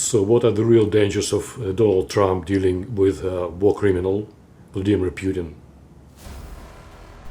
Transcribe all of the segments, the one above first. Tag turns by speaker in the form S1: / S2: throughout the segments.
S1: So what are the real dangers of Donald Trump dealing with war criminal Vladimir Putin?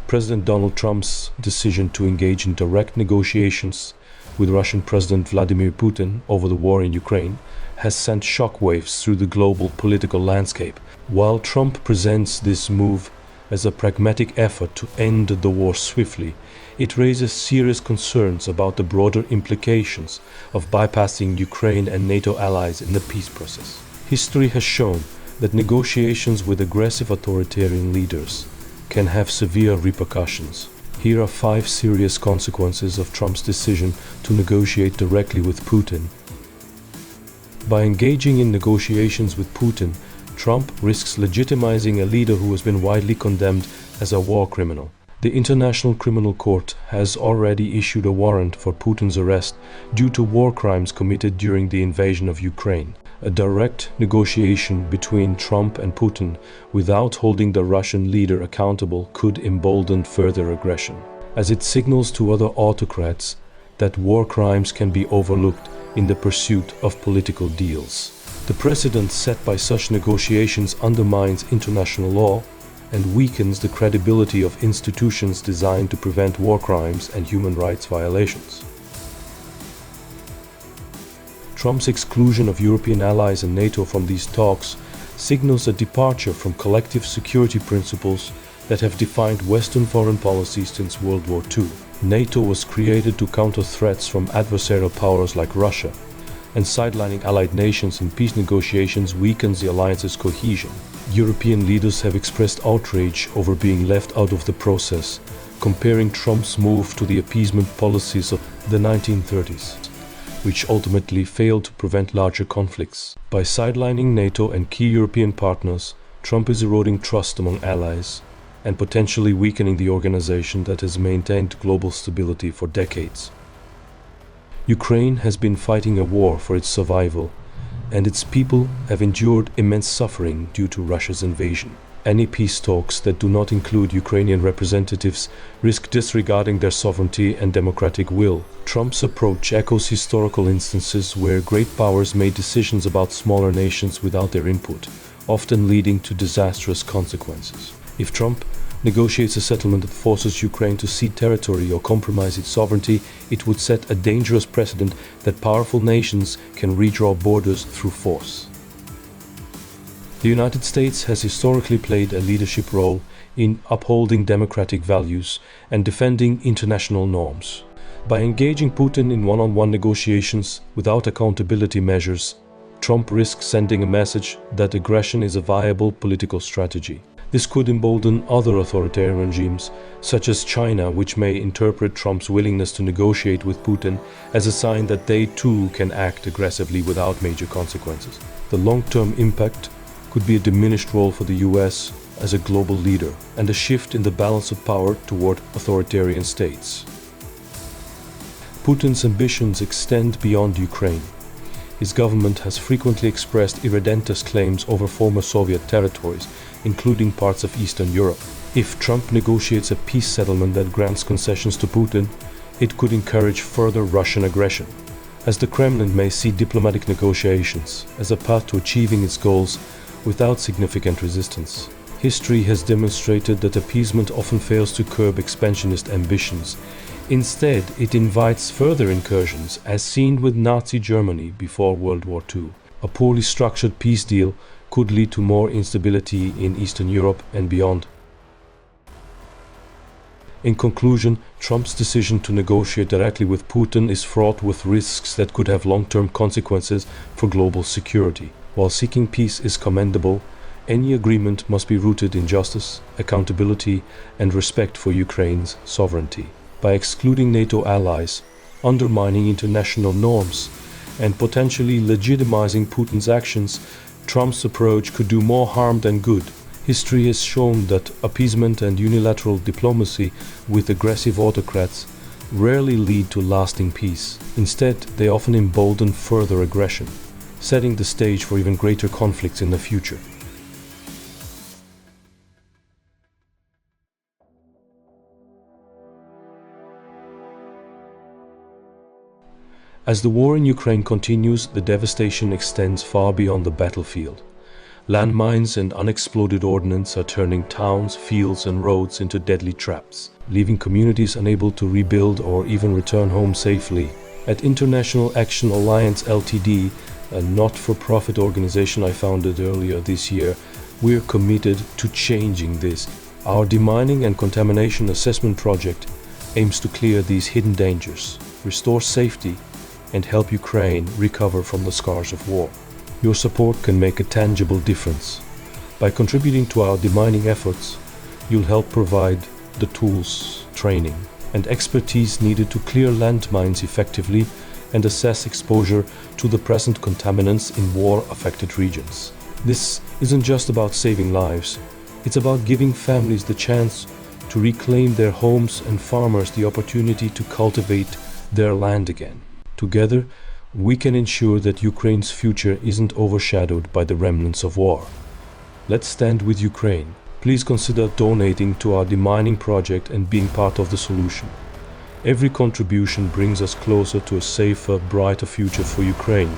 S2: President Donald Trump's decision to engage in direct negotiations with Russian President Vladimir Putin over the war in Ukraine has sent shockwaves through the global political landscape. While Trump presents this move as a pragmatic effort to end the war swiftly, it raises serious concerns about the broader implications of bypassing Ukraine and NATO allies in the peace process. History has shown that negotiations with aggressive authoritarian leaders can have severe repercussions. Here are 5 serious consequences of Trump's decision to negotiate directly with Putin. By engaging in negotiations with Putin, Trump risks legitimizing a leader who has been widely condemned as a war criminal. The International Criminal Court has already issued a warrant for Putin's arrest due to war crimes committed during the invasion of Ukraine. A direct negotiation between Trump and Putin without holding the Russian leader accountable could embolden further aggression, as it signals to other autocrats that war crimes can be overlooked in the pursuit of political deals. The precedent set by such negotiations undermines international law and weakens the credibility of institutions designed to prevent war crimes and human rights violations. Trump's exclusion of European allies and NATO from these talks signals a departure from collective security principles that have defined Western foreign policy since World War II. NATO was created to counter threats from adversarial powers like Russia, and sidelining allied nations in peace negotiations weakens the alliance's cohesion. European leaders have expressed outrage over being left out of the process, comparing Trump's move to the appeasement policies of the 1930s, which ultimately failed to prevent larger conflicts. By sidelining NATO and key European partners, Trump is eroding trust among allies and potentially weakening the organization that has maintained global stability for decades. Ukraine has been fighting a war for its survival, and its people have endured immense suffering due to Russia's invasion. Any peace talks that do not include Ukrainian representatives risk disregarding their sovereignty and democratic will. Trump's approach echoes historical instances where great powers made decisions about smaller nations without their input, often leading to disastrous consequences. If Trump negotiates a settlement that forces Ukraine to cede territory or compromise its sovereignty, it would set a dangerous precedent that powerful nations can redraw borders through force. The United States has historically played a leadership role in upholding democratic values and defending international norms. By engaging Putin in one-on-one negotiations without accountability measures, Trump risks sending a message that aggression is a viable political strategy. This could embolden other authoritarian regimes, such as China, which may interpret Trump's willingness to negotiate with Putin as a sign that they too can act aggressively without major consequences. The long-term impact could be a diminished role for the US as a global leader and a shift in the balance of power toward authoritarian states. Putin's ambitions extend beyond Ukraine. His government has frequently expressed irredentist claims over former Soviet territories, including parts of Eastern Europe. If Trump negotiates a peace settlement that grants concessions to Putin, it could encourage further Russian aggression, as the Kremlin may see diplomatic negotiations as a path to achieving its goals without significant resistance. History has demonstrated that appeasement often fails to curb expansionist ambitions. Instead, it invites further incursions, as seen with Nazi Germany before World War II. A poorly structured peace deal could lead to more instability in Eastern Europe and beyond. In conclusion, Trump's decision to negotiate directly with Putin is fraught with risks that could have long-term consequences for global security. While seeking peace is commendable, any agreement must be rooted in justice, accountability, and respect for Ukraine's sovereignty. By excluding NATO allies, undermining international norms, and potentially legitimizing Putin's actions, Trump's approach could do more harm than good. History has shown that appeasement and unilateral diplomacy with aggressive autocrats rarely lead to lasting peace. Instead, they often embolden further aggression, setting the stage for even greater conflicts in the future. As the war in Ukraine continues, the devastation extends far beyond the battlefield. Landmines and unexploded ordnance are turning towns, fields, and roads into deadly traps, leaving communities unable to rebuild or even return home safely. At International Action Alliance Ltd., a not-for-profit organization I founded earlier this year, we're committed to changing this. Our demining and contamination assessment project aims to clear these hidden dangers, restore safety, and help Ukraine recover from the scars of war. Your support can make a tangible difference. By contributing to our demining efforts, you'll help provide the tools, training, and expertise needed to clear landmines effectively and assess exposure to the present contaminants in war-affected regions. This isn't just about saving lives, it's about giving families the chance to reclaim their homes and farmers the opportunity to cultivate their land again. Together, we can ensure that Ukraine's future isn't overshadowed by the remnants of war. Let's stand with Ukraine. Please consider donating to our demining project and being part of the solution. Every contribution brings us closer to a safer, brighter future for Ukraine.